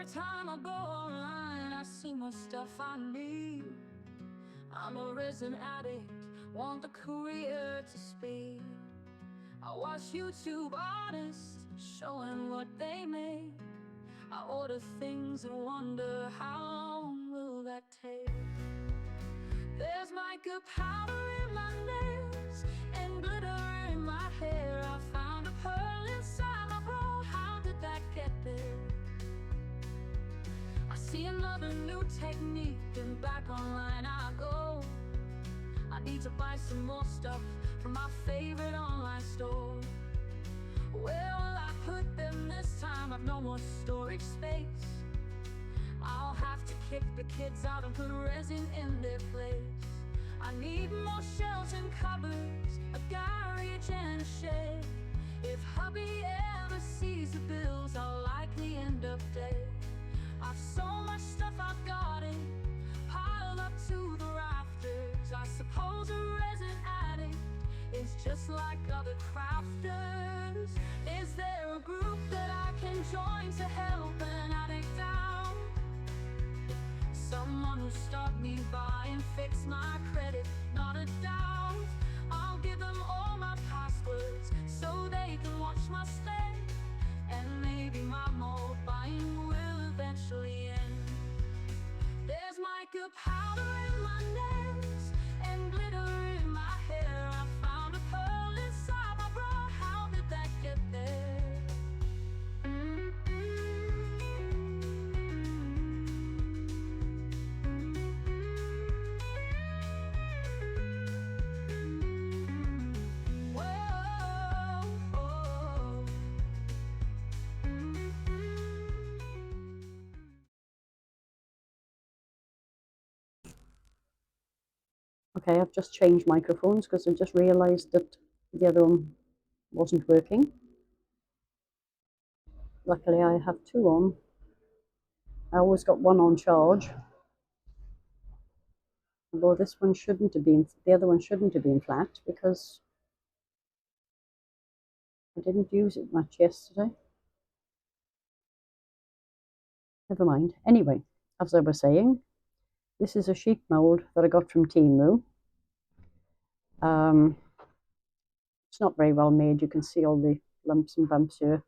Every time I go online, I see more stuff I need. I'm a resin addict, want the career to speed. I watch YouTube artists showing what they make. I order things and wonder how long will that take. There's mica powder in my nails and glitter in my hair. I found a pearl inside my bra. How did that get there? I see another new technique and back online I go. I need to buy some more stuff from my favorite online store. Where will I put them this time? I've no more storage space. I'll have to kick the kids out and put resin in their place. I need more shelves and cupboards, a garage and a shed. If hubby ever sees the bills, I'll likely end up dead. I've so much stuff I've got it piled up to the rafters. I suppose a resin addict is just like other crafters. Is there a group that I can join to help an addict out? Someone who stop me by and fix my credit, not a doubt. I'll give them all my passwords so they can watch my stay. And maybe my mold buying will eventually end. There's mica powder in my nails and glitter in my hair. I found a pearl inside my bra. How did that get there? Okay, I've just changed microphones because I just realised that the other one wasn't working. Luckily I have two on. I always got one on charge. Although this one shouldn't have been, the other one shouldn't have been flat because I didn't use it much yesterday. Never mind. Anyway, as I was saying, this is a sheep mould that I got from Temu. It's not very well made. You can see all the lumps and bumps here,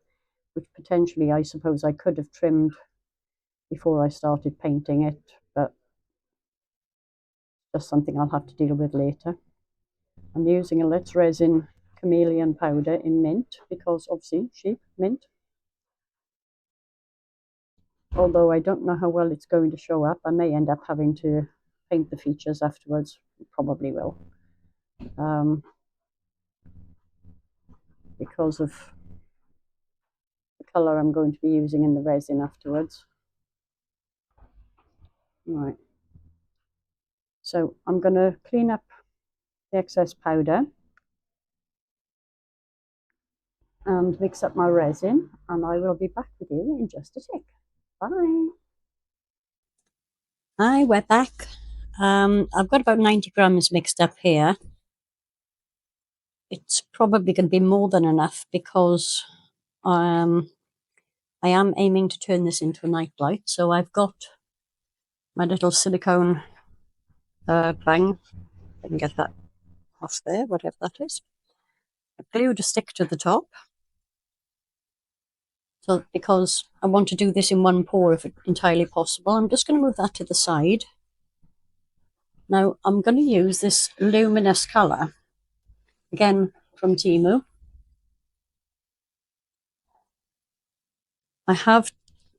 which potentially I suppose I could have trimmed before I started painting it, but just something I'll have to deal with later. I'm using a Let's Resin chameleon powder in mint because obviously sheep mint. Although I don't know how well it's going to show up, I may end up having to paint the features afterwards. Probably will, because of the colour I'm going to be using in the resin afterwards. Right, so I'm going to clean up the excess powder and mix up my resin, and I will be back with you in just a sec. Bye. Hi, we're back. I've got about 90 grams mixed up here. It's probably going to be more than enough because I am aiming to turn this into a nightlight. So I've got my little silicone bang. I can get that off there, whatever that is. I glued a stick to the top. So because I want to do this in one pour if entirely possible, I'm just going to move that to the side. Now I'm going to use this luminous colour, again from Temu. I have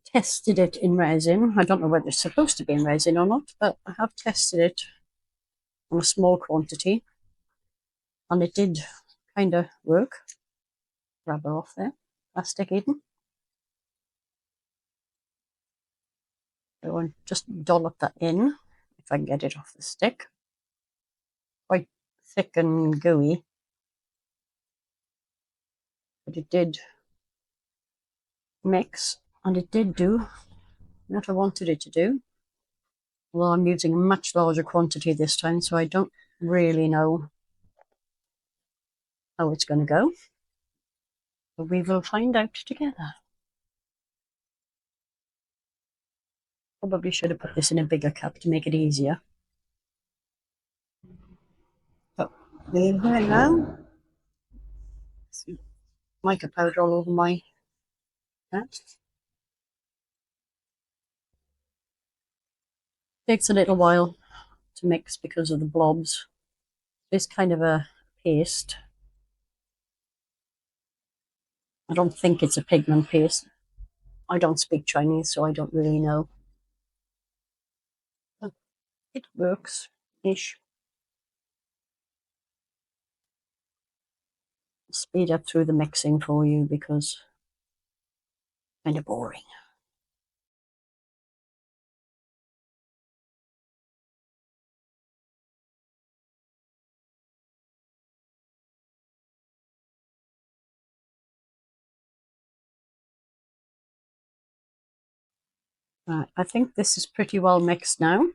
tested it in resin. I don't know whether it's supposed to be in resin or not, but I have tested it on a small quantity and it did kind of work. Grab her off there, plastic Eden. So I'll just dollop that in, if I can get it off the stick. Quite thick and gooey, but it did mix and it did do what I wanted it to do. Although I'm using a much larger quantity this time, so I don't really know how it's going to go. But we will find out together. Probably should have put this in a bigger cup to make it easier. But there you go now. Mica powder all over my hat. Takes a little while to mix because of the blobs. It's kind of a paste. I don't think it's a pigment paste. I don't speak Chinese, so I don't really know. But it works-ish. Speed up through the mixing for you because it's kind of boring. Right, I think this is pretty well mixed now.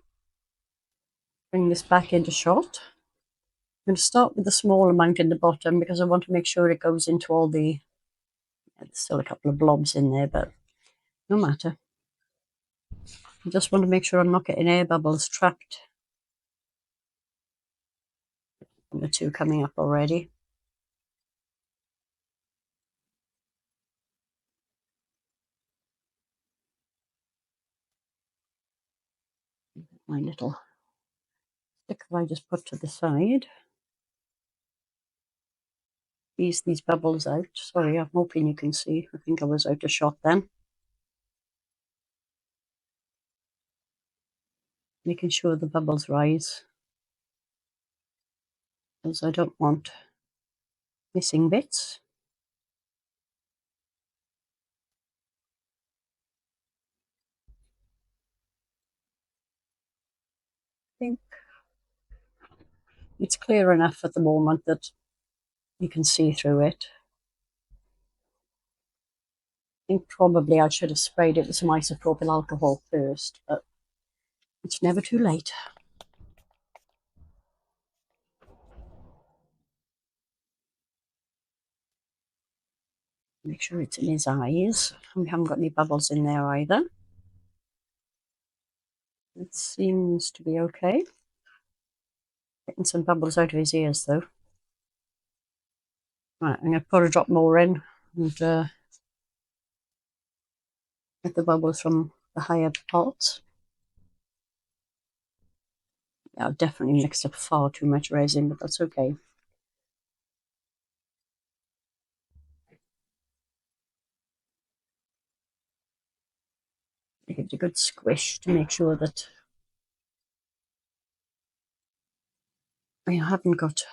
Bring this back into shot. I'm going to start with the small amount in the bottom because I want to make sure it goes into all the... There's still a couple of blobs in there, but no matter. I just want to make sure I'm not getting air bubbles trapped. And the two coming up already. My little sticker I just put to the side. Ease these bubbles out. Sorry, I'm hoping you can see. I think I was out of shot then. Making sure the bubbles rise, because I don't want missing bits. I think it's clear enough at the moment that you can see through it. I think probably I should have sprayed it with some isopropyl alcohol first, but it's never too late. Make sure it's in his eyes. We haven't got any bubbles in there either. It seems to be okay. Getting some bubbles out of his ears though. Right, I'm going to put a drop more in and get the bubbles from the higher parts. Yeah, I've definitely mixed up far too much resin, but that's okay. Give it a good squish to make sure that I haven't got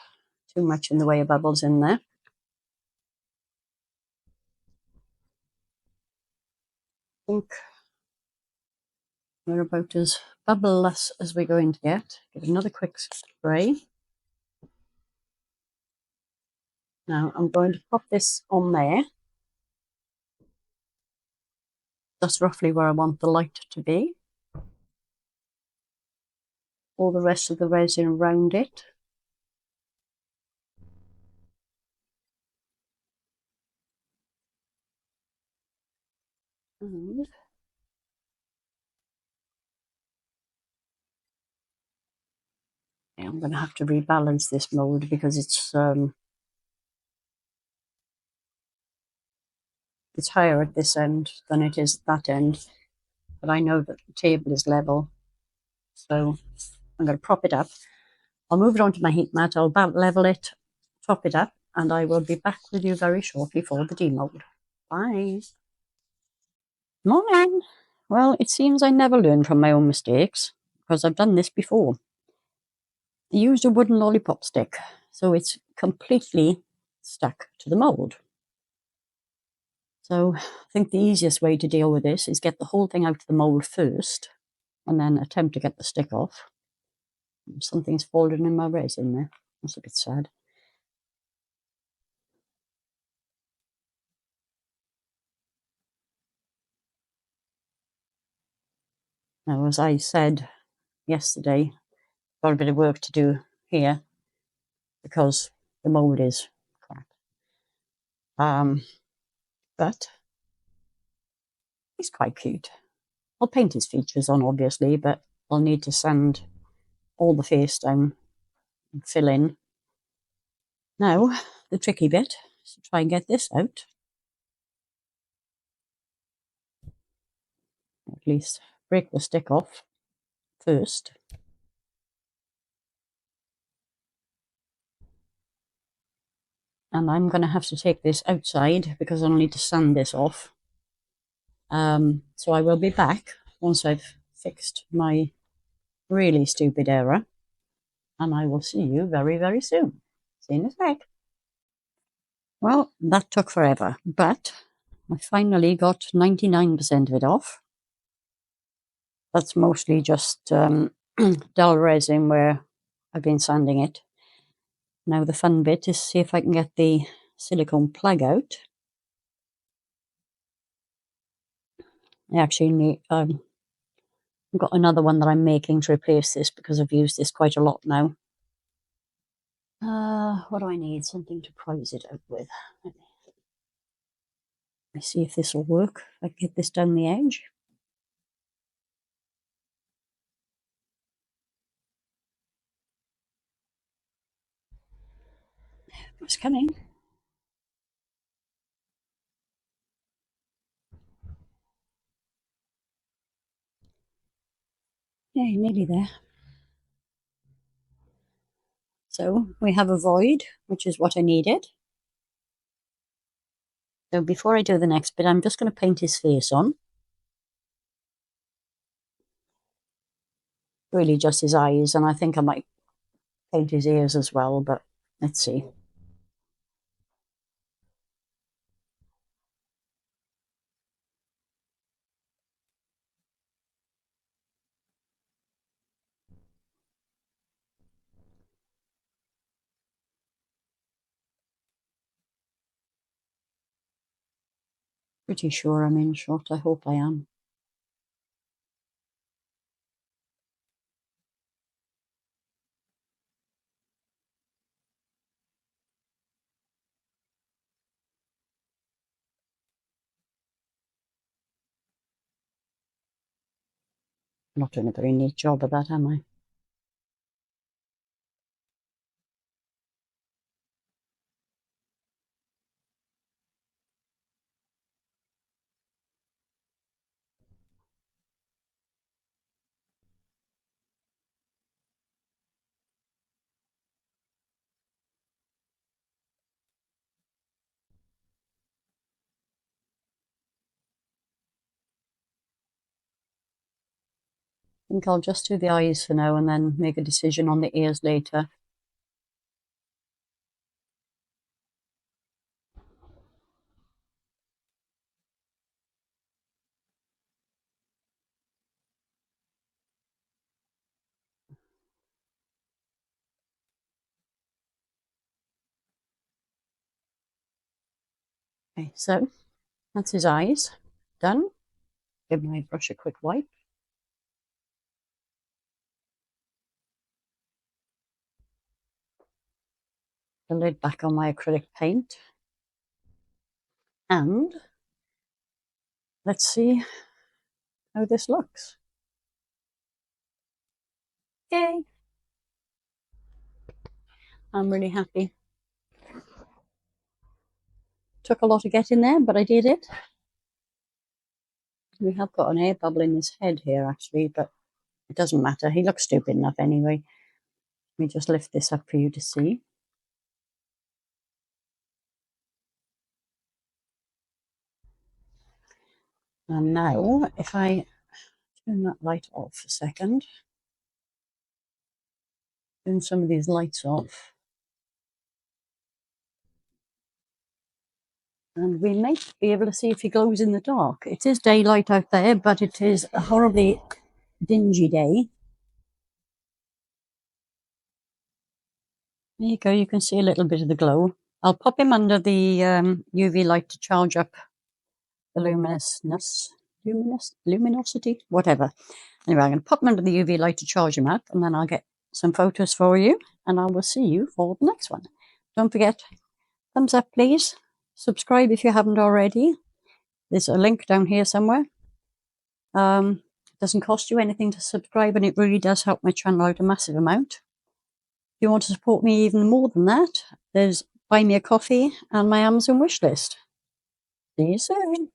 too much in the way of bubbles in there. I think we're about as bubbleless as we're going to get. Give it another quick spray. Now I'm going to pop this on there. That's roughly where I want the light to be. All the rest of the resin around it. And I'm going to have to rebalance this mould because it's higher at this end than it is at that end. But I know that the table is level, so I'm going to prop it up. I'll move it onto my heat mat, I'll level it, top it up, and I will be back with you very shortly for the demold. Bye. Morning. Well, it seems I never learn from my own mistakes, because I've done this before. I used a wooden lollipop stick, so it's completely stuck to the mould. So I think the easiest way to deal with this is get the whole thing out of the mould first, and then attempt to get the stick off. Something's fallen in my resin there. That's a bit sad. Now, as I said yesterday, got a bit of work to do here because the mould is crap. But he's quite cute. I'll paint his features on, obviously, but I'll need to sand all the face down and fill in. Now, the tricky bit is to try and get this out. At least break the stick off first. And I'm going to have to take this outside because I'll need to sand this off. So I will be back once I've fixed my really stupid error. And I will see you very, very soon. See you in a sec. Well, that took forever, but I finally got 99% of it off. That's mostly just dull resin where I've been sanding it. Now the fun bit is see if I can get the silicone plug out. I actually need, I've got another one that I'm making to replace this because I've used this quite a lot now. What do I need? Something to prise it out with. Let me see if this will work. I can get this down the edge. It's coming. Yeah, nearly there. So we have a void, which is what I needed. So before I do the next bit, I'm just going to paint his face on. Really just his eyes, and I think I might paint his ears as well, but let's see. Pretty sure I'm in shot. I hope I am. I'm not doing a very neat job of that, am I? I think I'll just do the eyes for now and then make a decision on the ears later. Okay, so that's his eyes done. Give my brush a quick wipe. The lid back on my acrylic paint. And let's see how this looks. Yay! I'm really happy. Took a lot to get in there, but I did it. We have got an air bubble in his head here, actually, but it doesn't matter. He looks stupid enough anyway. Let me just lift this up for you to see. And now, if I turn that light off a second, turn some of these lights off, and we might be able to see if he glows in the dark. It is daylight out there, but it is a horribly dingy day. There you go, you can see a little bit of the glow. I'll pop him under the UV light to charge up the luminosity, whatever. Anyway, I'm going to pop him under the UV light to charge him up, and then I'll get some photos for you, and I will see you for the next one. Don't forget, thumbs up, please. Subscribe if you haven't already. There's a link down here somewhere. doesn't cost you anything to subscribe, and it really does help my channel out a massive amount. If you want to support me even more than that, there's Buy Me a Coffee and my Amazon wishlist. See you soon.